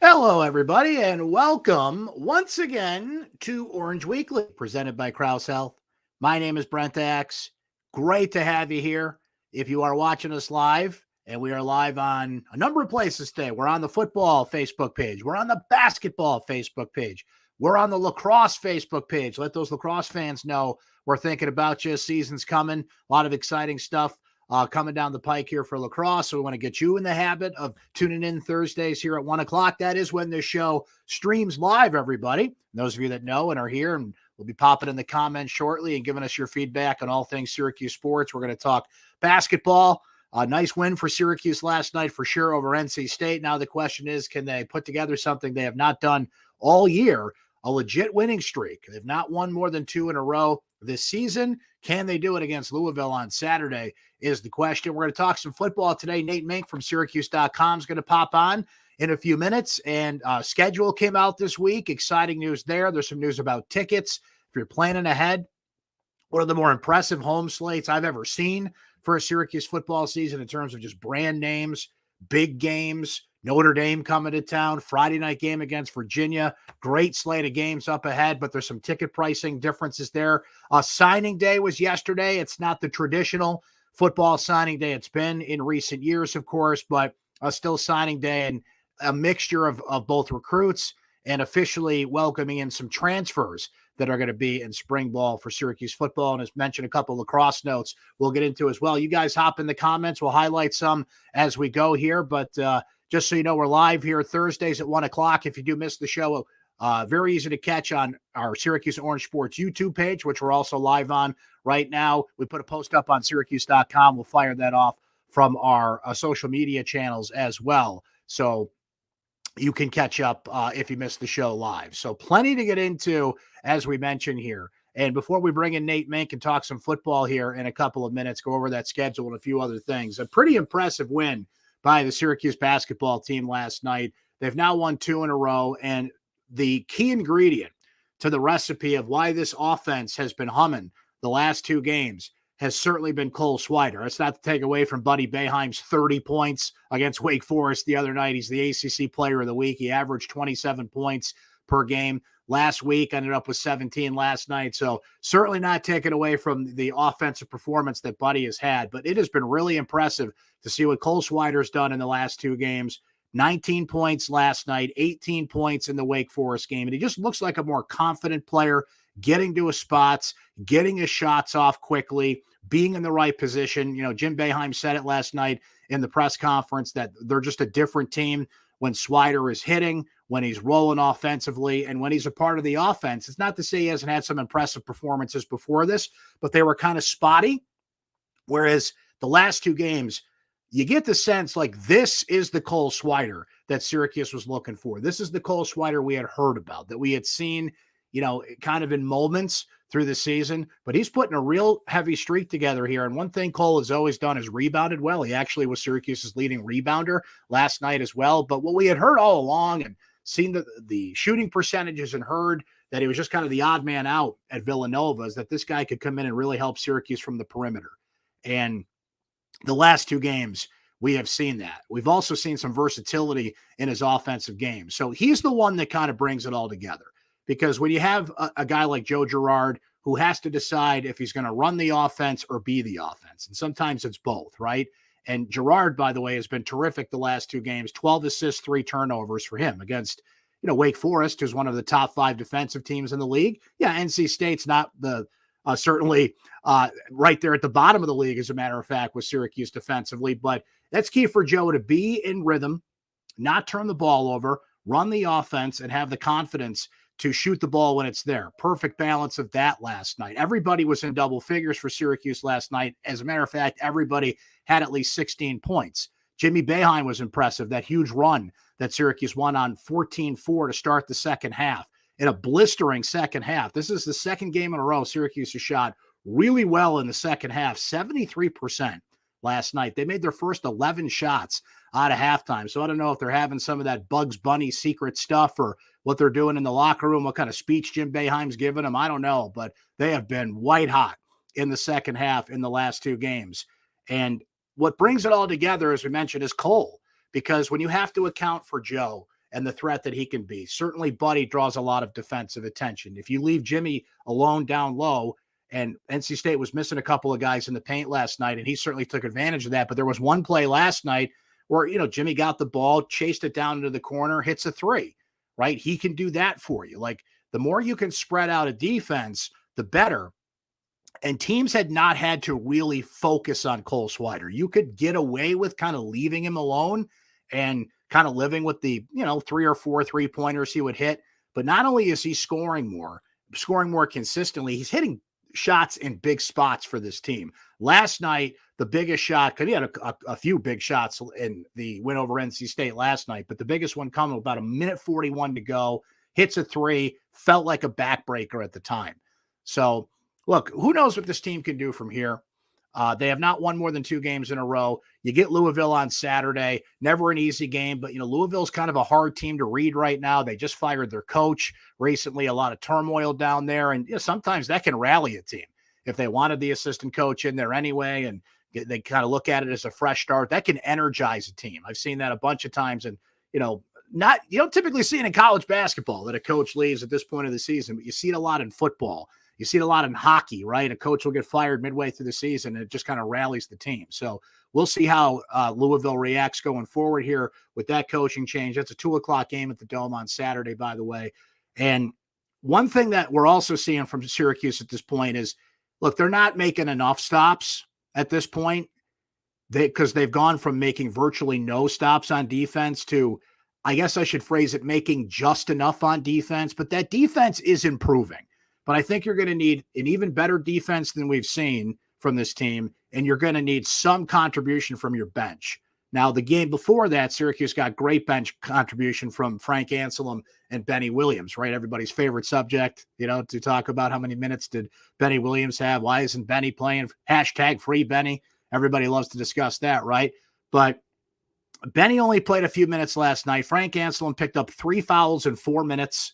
Hello, everybody, and welcome once again to Orange Weekly, presented by Krause Health. My name is Brent Axe. Great to have you here. If you are watching us live, and we are live on a number of places today, we're on the football Facebook page, we're on the basketball Facebook page, we're on the lacrosse Facebook page. Let those lacrosse fans know we're thinking about you. Season's coming, a lot of exciting stuff coming down the pike here for lacrosse. So we want to get you in the habit of tuning in Thursdays here at 1 o'clock. That is when this show streams live, everybody. And those of you that know and are here, and we'll be popping in the comments shortly and giving us your feedback on all things Syracuse sports. We're going to talk basketball. A nice win for Syracuse last night for sure over NC State. Now the question is, can they put together something they have not done all year? A legit winning streak. They've not won more than 2 in a row this season. Can they do it against Louisville on Saturday is the question. We're going to talk some football today. Nate Mink from syracuse.com is going to pop on in a few minutes. And schedule came out this week. Exciting news there. There's some news about tickets. If you're planning ahead, one of the more impressive home slates I've ever seen for a Syracuse football season in terms of just brand names, big games. Notre Dame coming to town, Friday night game against Virginia. Great slate of games up ahead, but there's some ticket pricing differences there. Signing day was yesterday. It's not the traditional football signing day it's been in recent years, of course, but still signing day and a mixture of both recruits and officially welcoming in some transfers that are going to be in spring ball for Syracuse football. And as mentioned, a couple of lacrosse notes we'll get into as well. You guys hop in the comments. We'll highlight some as we go here, but just so you know, we're live here Thursdays at 1 o'clock. If you do miss the show, very easy to catch on our Syracuse Orange Sports YouTube page, which we're also live on right now. We put a post up on syracuse.com. We'll fire that off from our social media channels as well. So you can catch up if you missed the show live. So plenty to get into, as we mentioned here. And before we bring in Nate Mink and talk some football here in a couple of minutes, go over that schedule and a few other things. A pretty impressive win by the Syracuse basketball team last night. They've now won 2 in a row. And the key ingredient to the recipe of why this offense has been humming the last 2 games has certainly been Cole Swider. It's not to take away from Buddy Boeheim's 30 points against Wake Forest the other night. He's the ACC Player of the Week. He averaged 27 points per game. Last week, ended up with 17 last night. So certainly not taken away from the offensive performance that Buddy has had, but it has been really impressive to see what Cole Swider's done in the last 2 games. 19 points last night, 18 points in the Wake Forest game. And he just looks like a more confident player, getting to his spots, getting his shots off quickly, being in the right position. You know, Jim Boeheim said it last night in the press conference that they're just a different team when Swider is hitting, when he's rolling offensively, and when he's a part of the offense. It's not to say he hasn't had some impressive performances before this, but they were kind of spotty. Whereas the last 2 games, you get the sense like this is the Cole Swider that Syracuse was looking for. This is the Cole Swider we had heard about, that we had seen, you know, kind of in moments through the season, but he's putting a real heavy streak together here. And one thing Cole has always done is rebounded well. He actually was Syracuse's leading rebounder last night as well. But what we had heard all along and seen the shooting percentages and heard that he was just kind of the odd man out at Villanova is that this guy could come in and really help Syracuse from the perimeter. And the last 2 games, we have seen that. We've also seen some versatility in his offensive game. So he's the one that kind of brings it all together. Because when you have a guy like Joe Girard who has to decide if he's going to run the offense or be the offense, and sometimes it's both, right? And Girard, by the way, has been terrific the last 2 games, 12 assists, 3 turnovers for him against, you know, Wake Forest, who's one of the top 5 defensive teams in the league. Yeah, NC State's not the certainly right there at the bottom of the league, as a matter of fact, with Syracuse defensively. But that's key for Joe to be in rhythm, not turn the ball over, run the offense, and have the confidence to shoot the ball when it's there. Perfect balance of that last night. Everybody was in double figures for Syracuse last night. As a matter of fact, everybody had at least 16 points. Jimmy Boeheim was impressive. That huge run that Syracuse won on 14-4 to start the second half. In a blistering second half. This is the second game in a row Syracuse has shot really well in the second half, 73% last night. They made their first 11 shots out of halftime. So I don't know if they're having some of that Bugs Bunny secret stuff or what they're doing in the locker room, what kind of speech Jim Boeheim's giving them. I don't know, but they have been white hot in the second half in the last 2 games. And what brings it all together, as we mentioned, is Cole, because when you have to account for Joe and the threat that he can be. Certainly, Buddy draws a lot of defensive attention. If you leave Jimmy alone down low, and NC State was missing a couple of guys in the paint last night, and he certainly took advantage of that. But there was one play last night where, Jimmy got the ball, chased it down into the corner, hits a three, right? He can do that for you. Like, the more you can spread out a defense, the better. And teams had not had to really focus on Cole Swider. You could get away with kind of leaving him alone and kind of living with the, 3 or 4 3-pointers he would hit. But not only is he scoring more consistently, he's hitting shots in big spots for this team. Last night, the biggest shot, because he had a few big shots in the win over NC State last night, but the biggest one coming about 1:41 to go, hits a three, felt like a backbreaker at the time. So, look, who knows what this team can do from here? They have not won more than 2 games in a row. You get Louisville on Saturday. Never an easy game, but, Louisville's kind of a hard team to read right now. They just fired their coach recently, a lot of turmoil down there. And sometimes that can rally a team. If they wanted the assistant coach in there anyway, and they kind of look at it as a fresh start, that can energize a team. I've seen that a bunch of times. And, you don't typically see it in college basketball that a coach leaves at this point of the season, but you see it a lot in football. You see it a lot in hockey, right? A coach will get fired midway through the season, and it just kind of rallies the team. So we'll see how Louisville reacts going forward here with that coaching change. That's a 2:00 game at the Dome on Saturday, by the way. And one thing that we're also seeing from Syracuse at this point is, look, they're not making enough stops at this point because they've gone from making virtually no stops on defense to, I guess I should phrase it, making just enough on defense. But that defense is improving. But I think you're going to need an even better defense than we've seen from this team, and you're going to need some contribution from your bench. Now, the game before that, Syracuse got great bench contribution from Frank Anselm and Benny Williams, right? Everybody's favorite subject, to talk about how many minutes did Benny Williams have? Why isn't Benny playing? # free Benny. Everybody loves to discuss that, right? But Benny only played a few minutes last night. Frank Anselm picked up 3 fouls in 4 minutes.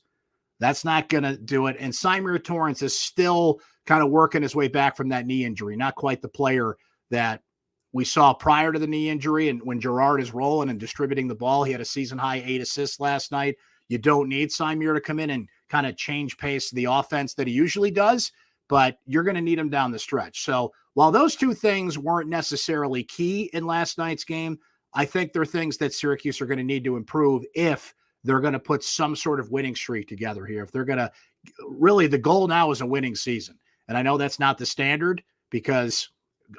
That's not going to do it. And Symir Torrance is still kind of working his way back from that knee injury. Not quite the player that we saw prior to the knee injury. And when Gerard is rolling and distributing the ball, he had a season-high 8 assists last night. You don't need Symir to come in and kind of change pace to the offense that he usually does, but you're going to need him down the stretch. So while those 2 things weren't necessarily key in last night's game, I think they're things that Syracuse are going to need to improve if they're going to put some sort of winning streak together here. If they're going to really, the goal now is a winning season. And I know that's not the standard, because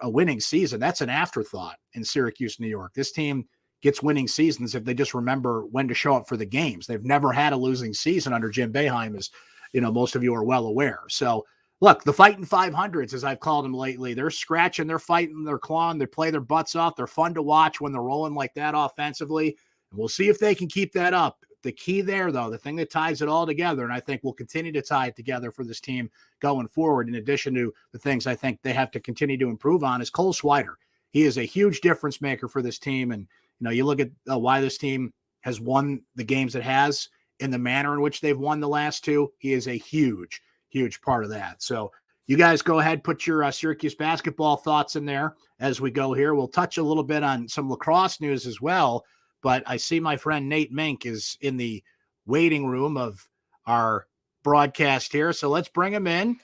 a winning season, that's an afterthought in Syracuse, New York. This team gets winning seasons if they just remember when to show up for the games. They've never had a losing season under Jim Boeheim, as most of you are well aware. So look, the Fighting 500s, as I've called them lately, they're scratching, they're fighting, they're clawing, they play their butts off. They're fun to watch when they're rolling like that offensively. And we'll see if they can keep that up. The key there, though, the thing that ties it all together, and I think will continue to tie it together for this team going forward, in addition to the things I think they have to continue to improve on, is Cole Swider. He is a huge difference maker for this team. And, you look at why this team has won the games it has in the manner in which they've won the last 2. He is a huge, huge part of that. So you guys go ahead, put your Syracuse basketball thoughts in there as we go here. We'll touch a little bit on some lacrosse news as well. But I see my friend Nate Mink is in the waiting room of our broadcast here. So let's bring him in.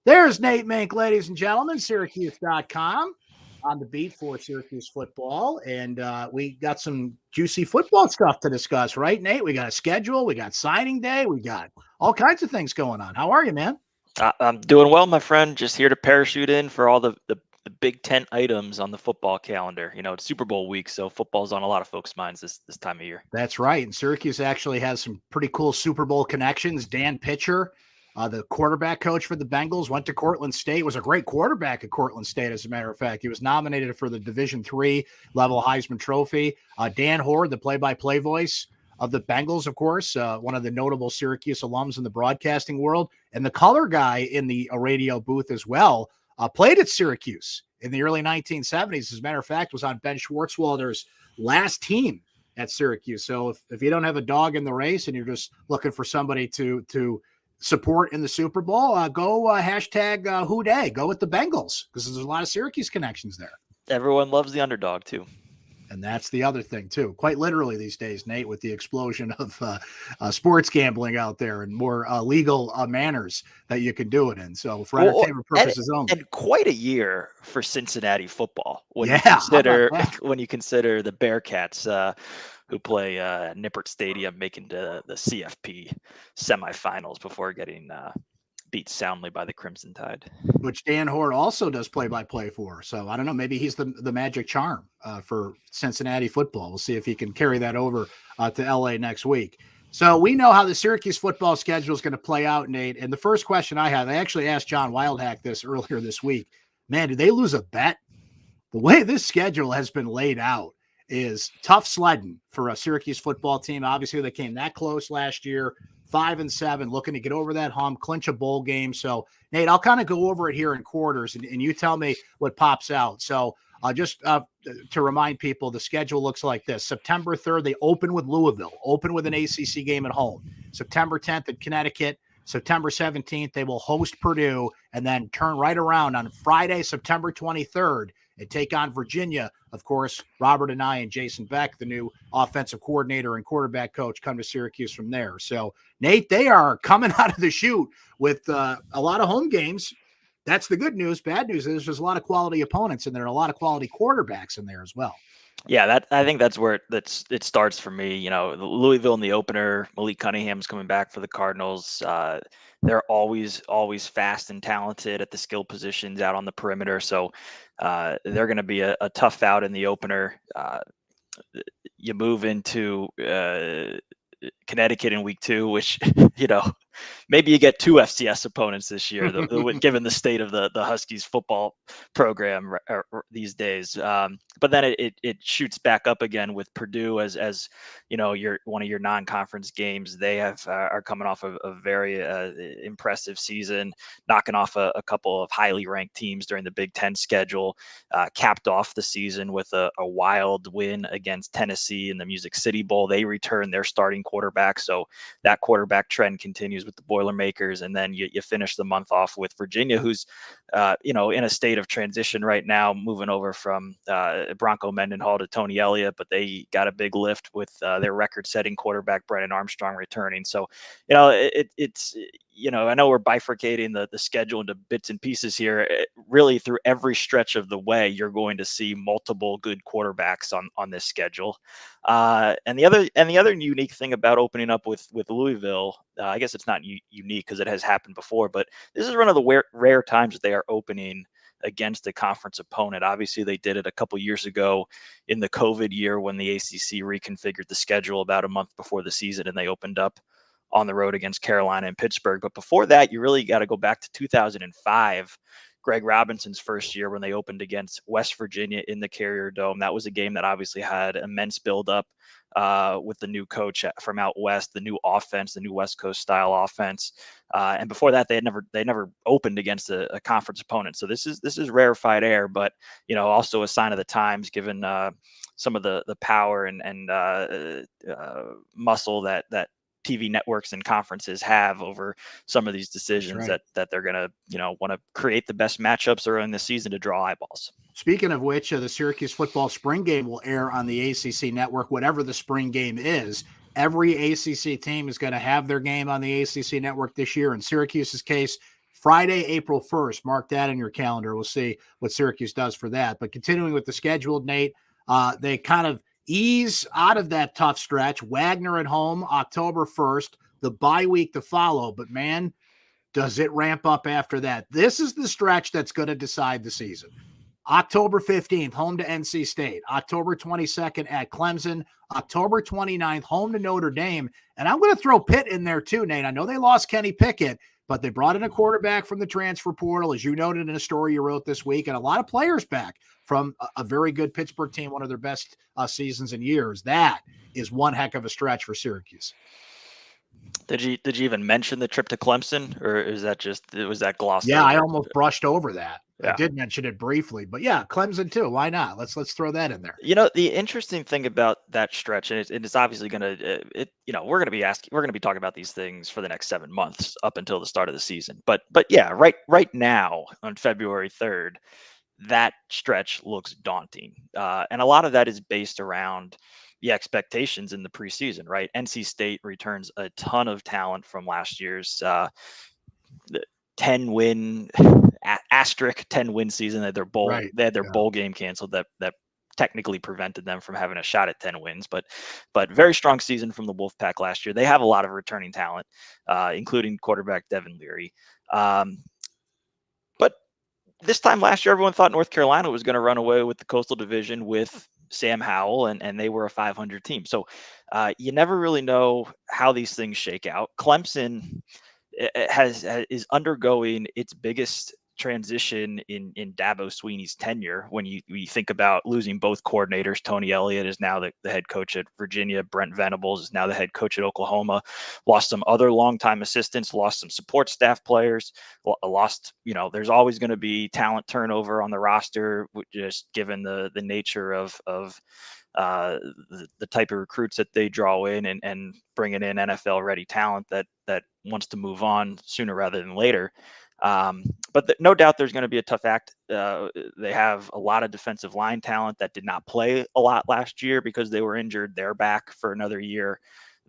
There's Nate Mink, ladies and gentlemen, syracuse.com, on the beat for Syracuse football. And we got some juicy football stuff to discuss, right, Nate? We got a schedule. We got signing day. We got all kinds of things going on. How are you, man? I'm doing well, my friend. Just here to parachute in for all the big tent items on the football calendar. It's Super Bowl week, so football's on a lot of folks' minds this time of year. That's right. And Syracuse actually has some pretty cool Super Bowl connections. Dan Pitcher, the quarterback coach for the Bengals, went to Cortland State, was a great quarterback at Cortland State, as a matter of fact. He was nominated for the Division III level Heisman Trophy. Dan Hoard, the play-by-play voice of the Bengals, of course, one of the notable Syracuse alums in the broadcasting world, and the color guy in the radio booth as well, played at Syracuse in the early 1970s. As a matter of fact, was on Ben Schwartzwalder's last team at Syracuse. So if you don't have a dog in the race and you're just looking for somebody to support in the Super Bowl, go hashtag Who Dey. Go with the Bengals, because there's a lot of Syracuse connections there. Everyone loves the underdog too. And that's the other thing too, quite literally these days, Nate, with the explosion of sports gambling out there and more legal manners that you can do it in. So for Well, entertainment purposes only. and quite a year for Cincinnati football when you Yeah, how about consider that? when you consider the Bearcats who play Nippert Stadium making the CFP semifinals before getting beat soundly by the Crimson Tide. Which Dan Hoard also does play-by-play for. So I don't know, maybe he's the magic charm for Cincinnati football. We'll see if he can carry that over to LA next week. So we know how the Syracuse football schedule is going to play out, Nate. And the first question I actually asked John Wildhack this earlier this week. Man, did they lose a bet? The way this schedule has been laid out is tough sledding for a Syracuse football team. Obviously, they came that close last year, 5-7, looking to get over that hump, clinch a bowl game. So, Nate, I'll kind of go over it here in quarters, and you tell me what pops out. So, just to remind people, the schedule looks like this. September 3rd, they open with Louisville, open with an ACC game at home. September 10th at Connecticut. September 17th, they will host Purdue and then turn right around on Friday, September 23rd, and take on Virginia. Of course, Robert and I and Jason Beck, the new offensive coordinator and quarterback coach, come to Syracuse from there. So, Nate, they are coming out of the chute with a lot of home games. That's the good news. Bad news is there's a lot of quality opponents in there and a lot of quality quarterbacks in there as well. Yeah, I think that's where it starts for me. You know, Louisville in the opener, Malik Cunningham's coming back for the Cardinals. They're always fast and talented at the skill positions out on the perimeter. So they're going to be a tough out in the opener. You move into Connecticut in week 2, which you know maybe you get 2 FCS opponents this year, given the state of the Huskies football program these days. But then it shoots back up again with Purdue as you know one of your non-conference games. They are coming off a very impressive season, knocking off a couple of highly ranked teams during the Big Ten schedule. Capped off the season with a wild win against Tennessee in the Music City Bowl. They return their starting quarterback, so that quarterback trend continues with the Boilermakers, and then you finish the month off with Virginia, who's in a state of transition right now, moving over from Bronco Mendenhall to Tony Elliott, but they got a big lift with their record-setting quarterback Brennan Armstrong returning. So it's I know we're bifurcating the schedule into bits and pieces here. Really, through every stretch of the way, you're going to see multiple good quarterbacks on this schedule. And the other unique thing about opening up with Louisville, I guess it's not unique because it has happened before, but this is one of the rare times that they are opening against a conference opponent. Obviously, they did it a couple years ago in the COVID year when the ACC reconfigured the schedule about a month before the season, and they opened up on the road against Carolina and Pittsburgh. But before that, you really got to go back to 2005, Greg Robinson's first year, when they opened against West Virginia in the Carrier Dome. That was a game that obviously had immense buildup with the new coach from out west, the new offense, the new West Coast style offense. And before that, they never opened against a conference opponent. So this is rarefied air, but also a sign of the times, given some of the power and muscle that TV networks and conferences have over some of these decisions, right, that they're going to, want to create the best matchups early in the season to draw eyeballs. Speaking of which, the Syracuse football spring game will air on the ACC network, whatever the spring game is. Every ACC team is going to have their game on the ACC network this year. In Syracuse's case, Friday, April 1st. Mark that in your calendar. We'll see what Syracuse does for that. But continuing with the schedule, Nate, they kind of ease out of that tough stretch. Wagner at home, October 1st, the bye week to follow. But man, does it ramp up after that? This is the stretch that's going to decide the season. October 15th, home to NC State. October 22nd at Clemson. October 29th, home to Notre Dame. And I'm going to throw Pitt in there too, Nate. I know they lost Kenny Pickett, but they brought in a quarterback from the transfer portal, as you noted in a story you wrote this week, and a lot of players back from a very good Pittsburgh team, one of their best seasons in years. That is one heck of a stretch for Syracuse. Did you even mention the trip to Clemson, or was that glossed Yeah, over? I almost brushed over that. Yeah. I did mention it briefly, but yeah, Clemson too. Why not? Let's throw that in there. The interesting thing about that stretch, and it's obviously going to, we're going to be talking about these things for the next 7 months up until the start of the season. But yeah, right now on February 3rd, that stretch looks daunting. And a lot of that is based around the expectations in the preseason, right? NC State returns a ton of talent from last year's 10 win asterisk 10 win season. That Right. they had their Yeah. bowl game canceled that technically prevented them from having a shot at 10 wins, but very strong season from the Wolfpack last year. They have a lot of returning talent, including quarterback Devin Leary. But this time last year, everyone thought North Carolina was going to run away with the Coastal Division with Sam Howell, and they were a 500 team. So you never really know how these things shake out. Clemson is undergoing its biggest transition in Dabo Sweeney's tenure. When you think about losing both coordinators, Tony Elliott is now the head coach at Virginia. Brent Venables is now the head coach at Oklahoma. Lost some other longtime assistants, lost some support staff players, lost, there's always going to be talent turnover on the roster, just given the nature of the type of recruits that they draw in, and bringing in NFL ready talent that wants to move on sooner rather than later. But no doubt there's going to be a tough act. They have a lot of defensive line talent that did not play a lot last year because they were injured. They're back for another year.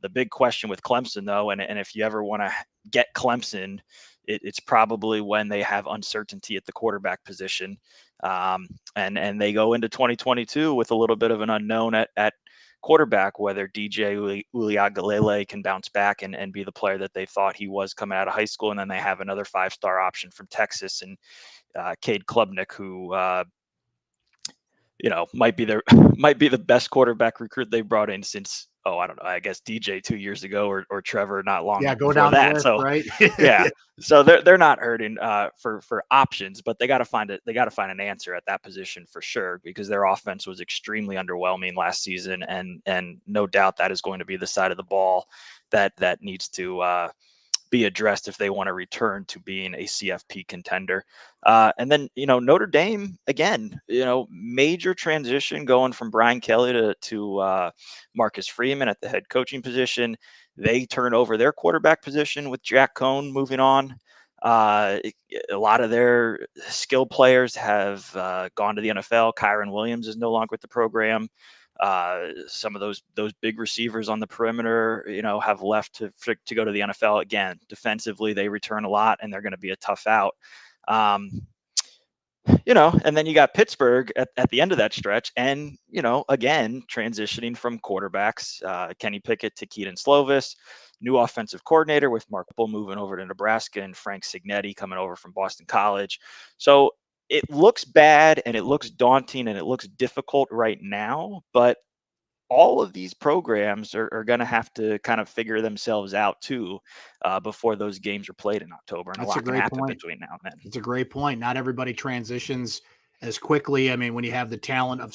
The big question with Clemson, though, and if you ever want to get Clemson, it's probably when they have uncertainty at the quarterback position. And they go into 2022 with a little bit of an unknown at quarterback, whether DJ Uiagalelei can bounce back and be the player that they thought he was coming out of high school. And then they have another 5-star option from Texas, and Cade Klubnik, who might be the best quarterback recruit they brought in since, I don't know, I guess DJ 2 years ago, or Trevor not long Go before down the that. list, So right? yeah, so they're not hurting for options, but they got to find an answer at that position for sure, because their offense was extremely underwhelming last season, and no doubt that is going to be the side of the ball that needs to be addressed if they want to return to being a CFP contender. And then, Notre Dame, again, major transition going from Brian Kelly to Marcus Freeman at the head coaching position. They turn over their quarterback position with Jack Cohn moving on. A lot of their skill players have gone to the NFL. Kyron Williams is no longer with the program. Some of those big receivers on the perimeter, have left to go to the NFL. Again, defensively, they return a lot, and they're going to be a tough out. And then you got Pittsburgh at the end of that stretch, and again, transitioning from quarterbacks, Kenny Pickett to Keaton Slovis, new offensive coordinator with Mark Bull moving over to Nebraska, and Frank Signetti coming over from Boston College. So it looks bad, and it looks daunting, and it looks difficult right now, but all of these programs are going to have to kind of figure themselves out too, before those games are played in October, and That's a a lot can great happen point. between now and then. It's a great point. Not everybody transitions as quickly. I mean, when you have the talent of,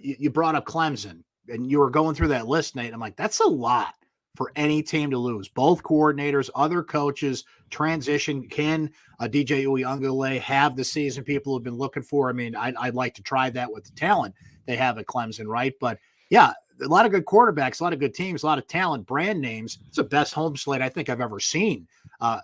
you brought up Clemson, and you were going through that list, Nate. I'm like, that's a lot for any team to lose. Both coordinators, other coaches, transition. Can DJ Uiagalelei have the season people have been looking for? I mean, I'd like to try that with the talent they have at Clemson, right? But yeah, a lot of good quarterbacks, a lot of good teams, a lot of talent, brand names. It's the best home slate I think I've ever seen a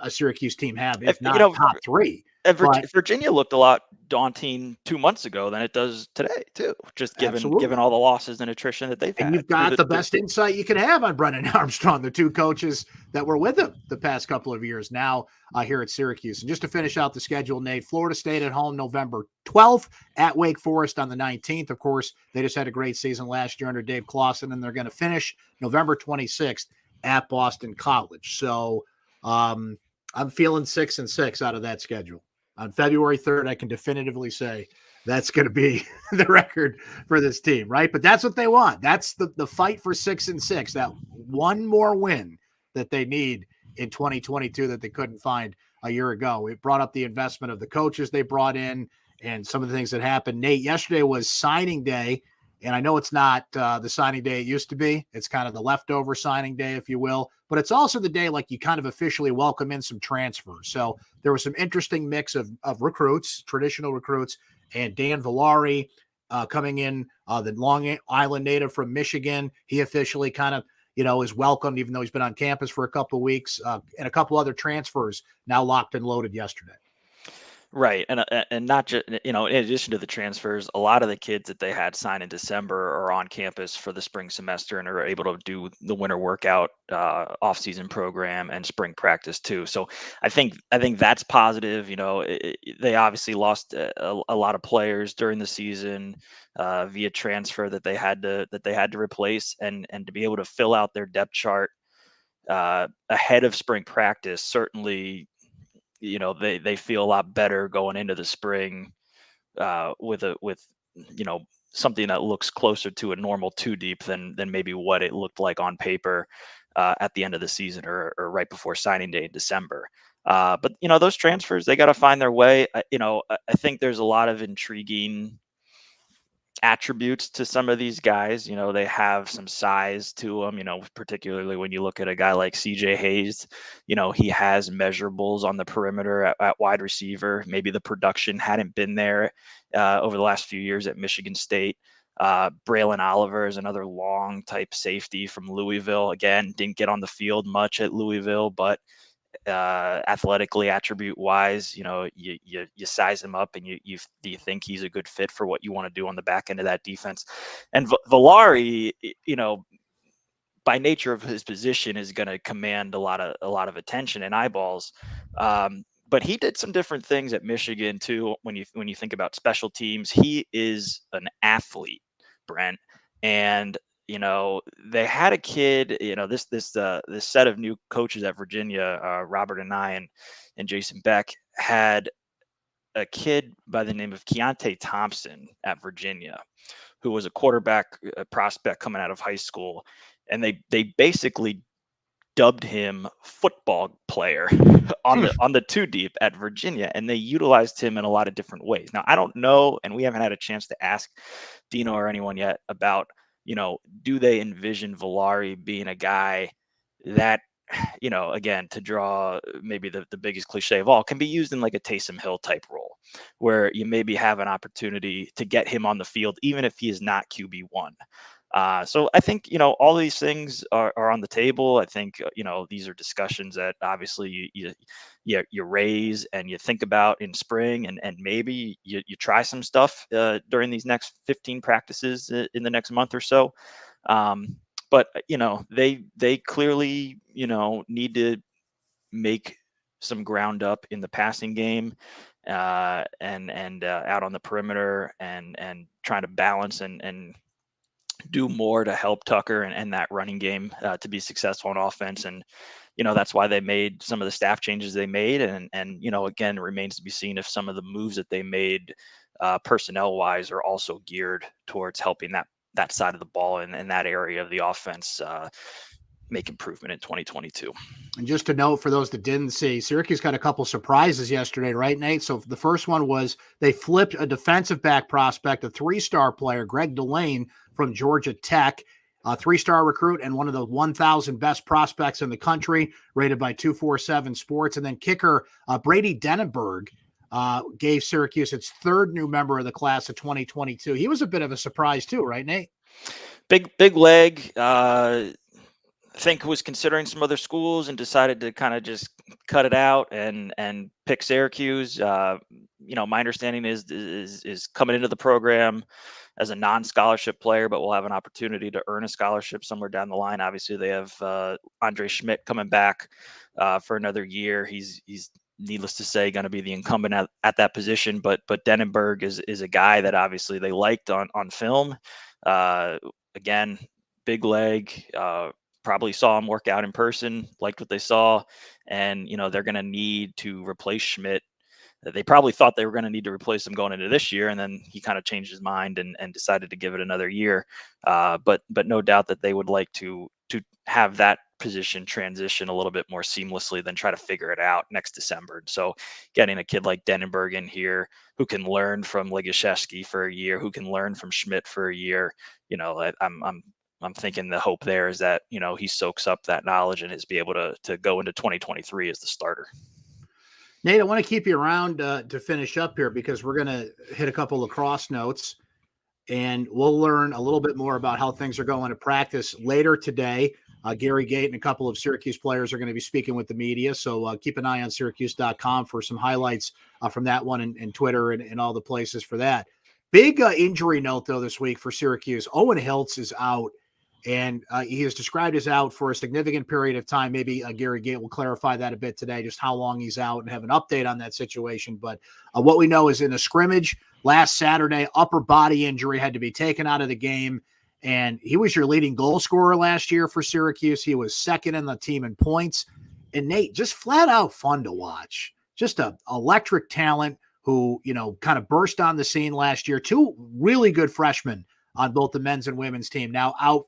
Syracuse team have, if not top three. But Virginia looked a lot daunting 2 months ago than it does today, too. Just given all the losses and attrition that they've had. And you've got the best insight you can have on Brennan Armstrong, the two coaches that were with him the past couple of years now here at Syracuse. And just to finish out the schedule, Nate, Florida State at home November 12th, at Wake Forest on the 19th. Of course, they just had a great season last year under Dave Clawson, and they're going to finish November 26th at Boston College. So I'm feeling 6-6 out of that schedule. On February 3rd, I can definitively say that's going to be the record for this team, right? But that's what they want. That's the fight for 6-6, that one more win that they need in 2022 that they couldn't find a year ago. It brought up the investment of the coaches they brought in and some of the things that happened. Nate, yesterday was signing day, and I know it's not the signing day it used to be. It's kind of the leftover signing day, if you will. But it's also the day like you kind of officially welcome in some transfers. So there was some interesting mix of recruits, traditional recruits, and Dan Villari coming in, the Long Island native from Michigan. He officially kind of, is welcomed, even though he's been on campus for a couple of weeks, and a couple other transfers now locked and loaded yesterday. Right, and not just, in addition to the transfers, a lot of the kids that they had sign in December are on campus for the spring semester and are able to do the winter workout, off-season program and spring practice too. So I think that's positive. They obviously lost a lot of players during the season via transfer that they had to replace, and to be able to fill out their depth chart ahead of spring practice, certainly they feel a lot better going into the spring with you know something that looks closer to a normal two deep than maybe what it looked like on paper at the end of the season, or right before signing day in December. But those transfers, they got to find their way. I think there's a lot of intriguing attributes to some of these guys. They have some size to them, particularly when you look at a guy like CJ Hayes. He has measurables on the perimeter at wide receiver. Maybe the production hadn't been there over the last few years at Michigan State. Braylon Oliver is another long type safety from Louisville. Again, didn't get on the field much at Louisville, but athletically, attribute wise, you size him up, and do you think he's a good fit for what you want to do on the back end of that defense? And Villari, by nature of his position, is going to command a lot of attention and eyeballs. But he did some different things at Michigan too. When you think about special teams, he is an athlete, Brent. And they had a kid. This set of new coaches at Virginia, Robert and I and Jason Beck, had a kid by the name of Keontae Thompson at Virginia, who was a quarterback prospect coming out of high school, and they basically dubbed him football player on Hmm. the two deep at Virginia, and they utilized him in a lot of different ways. Now, I don't know, and we haven't had a chance to ask Dino or anyone yet about, do they envision Villari being a guy that, again, to draw maybe the biggest cliche of all, can be used in like a Taysom Hill type role, where you maybe have an opportunity to get him on the field, even if he is not QB1. So I think all these things are on the table. I think these are discussions that obviously you raise and you think about in spring, and maybe you try some stuff during these next 15 practices in the next month or so. Um, but they clearly need to make some ground up in the passing game, and out on the perimeter, and trying to balance and do more to help Tucker and that running game to be successful on offense. And that's why they made some of the staff changes they made. And again, it remains to be seen if some of the moves that they made personnel wise are also geared towards helping that side of the ball and that area of the offense make improvement in 2022. And just to note for those that didn't see, Syracuse got a couple surprises yesterday, right, Nate? So the first one was they flipped a defensive back prospect, a three-star player, Greg Delane from Georgia Tech, a three-star recruit and one of the 1,000 best prospects in the country, rated by 247 Sports. And then kicker Brady Denenberg gave Syracuse its third new member of the class of 2022. He was a bit of a surprise too, right, Nate? Big leg. Think was considering some other schools and decided to kind of just cut it out and pick Syracuse. My understanding is coming into the program as a non-scholarship player, but will have an opportunity to earn a scholarship somewhere down the line. Obviously, they have Andre Schmidt coming back for another year. He's needless to say going to be the incumbent at that position, but Denenberg is a guy that obviously they liked on film. Again, big leg. Probably saw him work out in person, liked what they saw, and they're going to need to replace Schmidt. They probably thought they were going to need to replace him going into this year, and then he kind of changed his mind and decided to give it another year. But no doubt that they would like to have that position transition a little bit more seamlessly than try to figure it out next December. So getting a kid like Denenberg in here who can learn from Legashevsky for a year, who can learn from Schmidt for a year, I'm thinking the hope there is that he soaks up that knowledge and is be able to go into 2023 as the starter. Nate, I want to keep you around to finish up here because we're going to hit a couple of lacrosse notes, and we'll learn a little bit more about how things are going to practice later today. Gary Gate and a couple of Syracuse players are going to be speaking with the media. So keep an eye on syracuse.com for some highlights from that one, and Twitter and all the places for that. Big injury note, though, this week for Syracuse. Owen Hiltz is out, and he is described as out for a significant period of time. Maybe Gary Gate will clarify that a bit today, just how long he's out, and have an update on that situation. But what we know is in a scrimmage last Saturday, upper body injury, had to be taken out of the game. And he was your leading goal scorer last year for Syracuse. He was second in the team in points. And Nate, just flat out fun to watch. Just a electric talent who, kind of burst on the scene last year. Two really good freshmen on both the men's and women's team. Now out,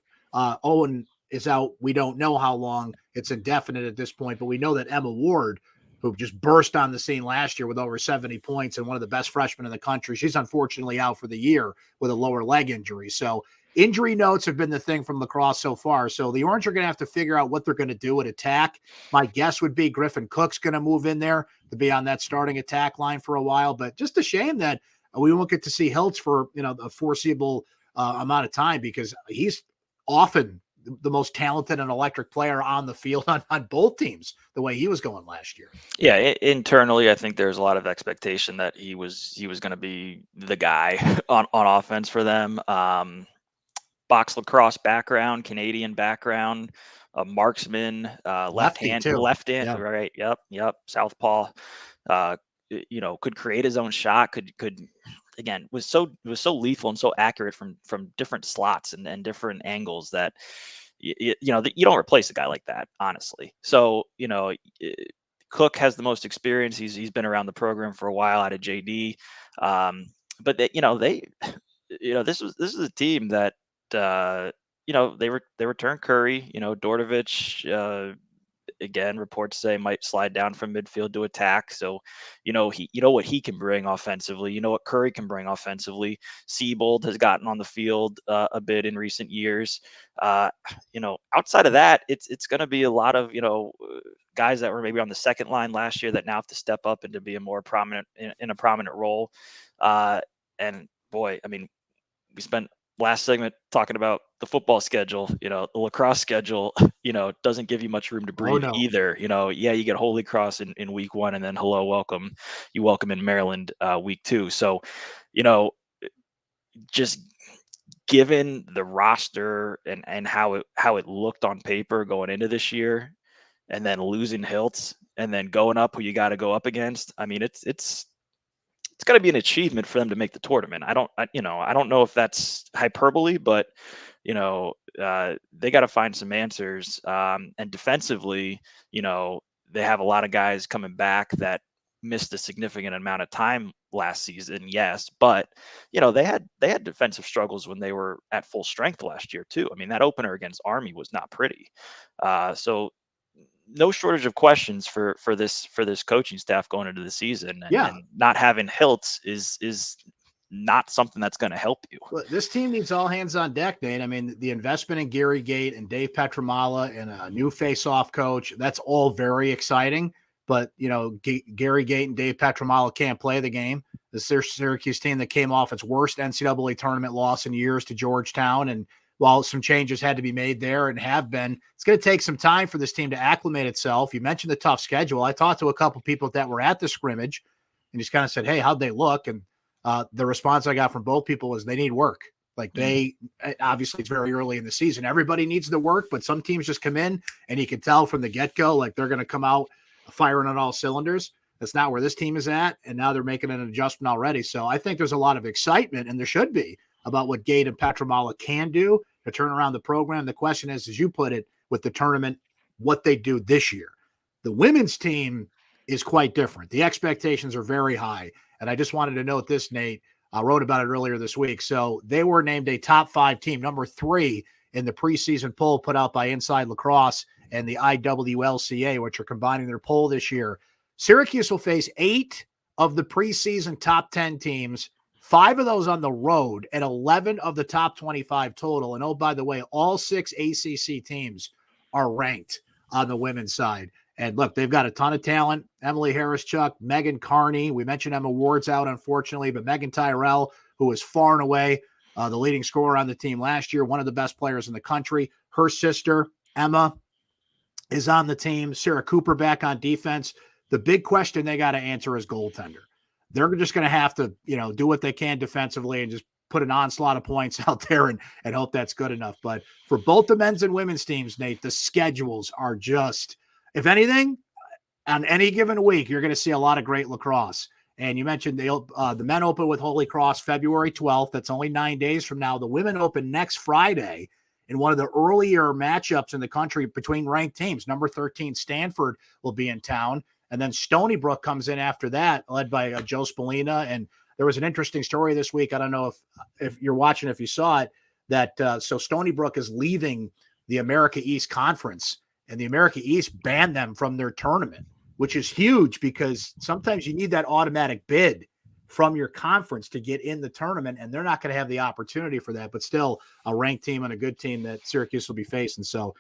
Owen is out. We don't know how long. It's indefinite at this point, but we know that Emma Ward, who just burst on the scene last year with over 70 points and one of the best freshmen in the country, she's unfortunately out for the year with a lower leg injury. So injury notes have been the thing from lacrosse so far. So the Orange are going to have to figure out what they're going to do at attack. My guess would be Griffin Cook's going to move in there to be on that starting attack line for a while. But just a shame that we won't get to see Hiltz for a foreseeable amount of time, because he's often the most talented and electric player on the field on both teams, the way he was going last year. Yeah, internally, I think there's a lot of expectation that he was going to be the guy on offense for them. Box lacrosse background, Canadian background, a marksman, left hand, Yeah. right? Yep. Southpaw. Could create his own shot. Could again was so lethal and so accurate from different slots and different angles that you don't replace a guy like that, honestly. So Cook has the most experience. He's been around the program for a while out of JD, but they this is a team that they return Curry. Dordovich, again, reports say might slide down from midfield to attack. So, what he can bring offensively. What Curry can bring offensively. Siebold has gotten on the field a bit in recent years. Outside of that, it's going to be a lot of guys that were maybe on the second line last year that now have to step up and to be a more prominent in a prominent role. And boy, I mean, we spent last segment talking about the football schedule. The lacrosse schedule, doesn't give you much room to breathe either. You get Holy Cross in week 1, and then you welcome in Maryland week 2. So, just given the roster and how it looked on paper going into this year, and then losing Hiltz, and then going up who you got to go up against. I mean, it's got to be an achievement for them to make the tournament. I don't know if that's hyperbole, but they got to find some answers. And defensively, they have a lot of guys coming back that missed a significant amount of time last season. Yes, but they had defensive struggles when they were at full strength last year too. I mean, that opener against Army was not pretty. So no shortage of questions for this coaching staff going into the season, and not having Hiltz is not something that's going to help you. Well, this team needs all hands on deck, Nate. I mean, the investment in Gary Gate and Dave Petramala and a new face-off coach, that's all very exciting. But, Gary Gate and Dave Petramala can't play the game. This is their Syracuse team that came off its worst NCAA tournament loss in years to Georgetown. And while some changes had to be made there and have been, it's going to take some time for this team to acclimate itself. You mentioned the tough schedule. I talked to a couple people that were at the scrimmage and just kind of said, hey, how'd they look? And the response I got from both people was they need work. Like obviously it's very early in the season. Everybody needs the work, but some teams just come in and you can tell from the get-go, like they're going to come out firing on all cylinders. That's not where this team is at. And now they're making an adjustment already. So I think there's a lot of excitement, and there should be, about what Gate and Petramala can do to turn around the program. The question is, as you put it, with the tournament, what they do this year. The women's team is quite different. The expectations are very high. And I just wanted to note this, Nate. I wrote about it earlier this week. So they were named a top 5 team, number 3 in the preseason poll put out by Inside Lacrosse and the IWLCA, which are combining their poll this year. Syracuse will face 8 of the preseason top 10 teams, 5 of those on the road, and 11 of the top 25 total. And oh, by the way, all 6 ACC teams are ranked on the women's side. And look, they've got a ton of talent. Emily Harris-Chuck, Megan Carney. We mentioned Emma Ward's out, unfortunately, but Megan Tyrell, who is far and away the leading scorer on the team last year, one of the best players in the country. Her sister, Emma is on the team. Sarah Cooper back on defense. The big question they got to answer is goaltender. They're just going to have to, do what they can defensively and just put an onslaught of points out there and hope that's good enough. But for both the men's and women's teams, Nate, the schedules are just, if anything, on any given week, you're going to see a lot of great lacrosse. And you mentioned the men open with Holy Cross February 12th. That's only 9 days from now. The women open next Friday in one of the earlier matchups in the country between ranked teams. Number 13 Stanford will be in town. And then Stony Brook comes in after that, led by Joe Spallina. And there was an interesting story this week. I don't know if you're watching, if you saw it, that so Stony Brook is leaving the America East Conference, and the America East banned them from their tournament, which is huge because sometimes you need that automatic bid from your conference to get in the tournament, and they're not going to have the opportunity for that, but still a ranked team and a good team that Syracuse will be facing. So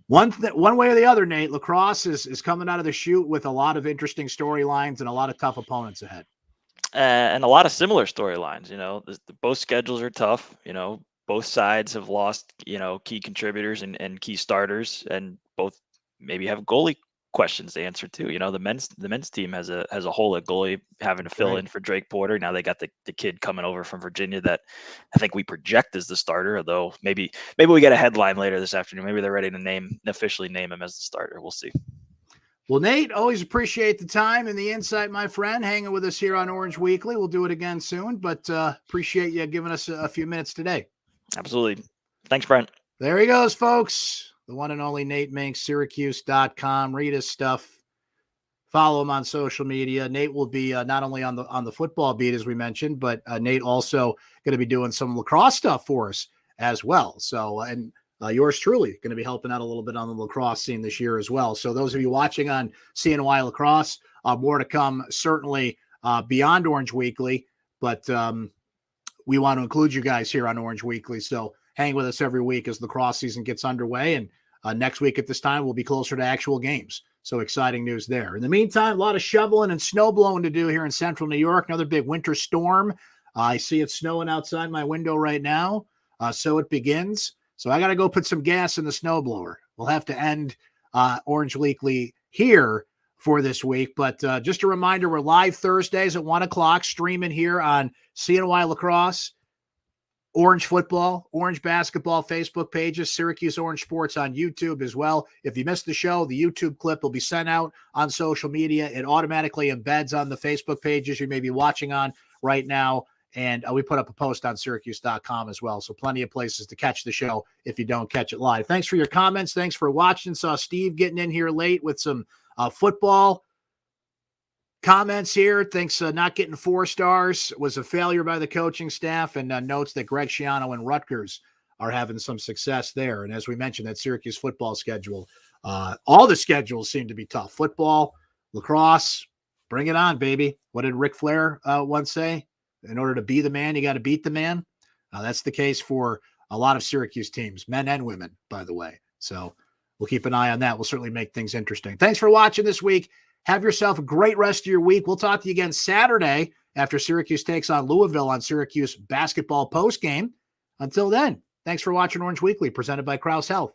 one way or the other, Nate, lacrosse is coming out of the chute with a lot of interesting storylines and a lot of tough opponents ahead. And a lot of similar storylines. Both schedules are tough. Both sides have lost, key contributors and key starters, and both maybe have goalie questions to answer too. The men's team has a hole at goalie, having to fill in for Drake Porter. Now they got the kid coming over from Virginia that I think we project as the starter, although maybe we get a headline later this afternoon. Maybe they're ready to officially name him as the starter. We'll see. Well, Nate, always appreciate the time and the insight, my friend, hanging with us here on Orange Weekly. We'll do it again soon, but appreciate you giving us a few minutes today. Absolutely. Thanks, Brent. There he goes, folks. The one and only Nate Mink, syracuse.com. Read his stuff. Follow him on social media. Nate will be not only on the football beat, as we mentioned, but Nate also going to be doing some lacrosse stuff for us as well. So, and yours truly going to be helping out a little bit on the lacrosse scene this year as well. So those of you watching on CNY Lacrosse, more to come certainly beyond Orange Weekly, but we want to include you guys here on Orange Weekly. So hang with us every week as lacrosse season gets underway. And next week at this time, we'll be closer to actual games. So exciting news there. In the meantime, a lot of shoveling and snow blowing to do here in central New York. Another big winter storm. I see it snowing outside my window right now. So it begins. So I got to go put some gas in the snowblower. We'll have to end Orange Weekly here for this week. But just a reminder, we're live Thursdays at 1 o'clock, streaming here on CNY Lacrosse, Orange Football, Orange Basketball Facebook pages, Syracuse Orange Sports on YouTube as well. If you missed the show, the YouTube clip will be sent out on social media. It automatically embeds on the Facebook pages you may be watching on right now. And we put up a post on syracuse.com as well. So plenty of places to catch the show if you don't catch it live. Thanks for your comments. Thanks for watching. Saw Steve getting in here late with some football comments here. Thinks not getting 4 stars was a failure by the coaching staff, and notes that Greg Schiano and Rutgers are having some success there. And as we mentioned, that Syracuse football schedule, all the schedules seem to be tough. Football, lacrosse, bring it on, baby. What did Ric Flair once say? In order to be the man, you got to beat the man. That's the case for a lot of Syracuse teams, men and women, by the way. So we'll keep an eye on that. We'll certainly make things interesting. Thanks for watching this week. Have yourself a great rest of your week. We'll talk to you again Saturday after Syracuse takes on Louisville on Syracuse basketball postgame. Until then, thanks for watching Orange Weekly, presented by Krause Health.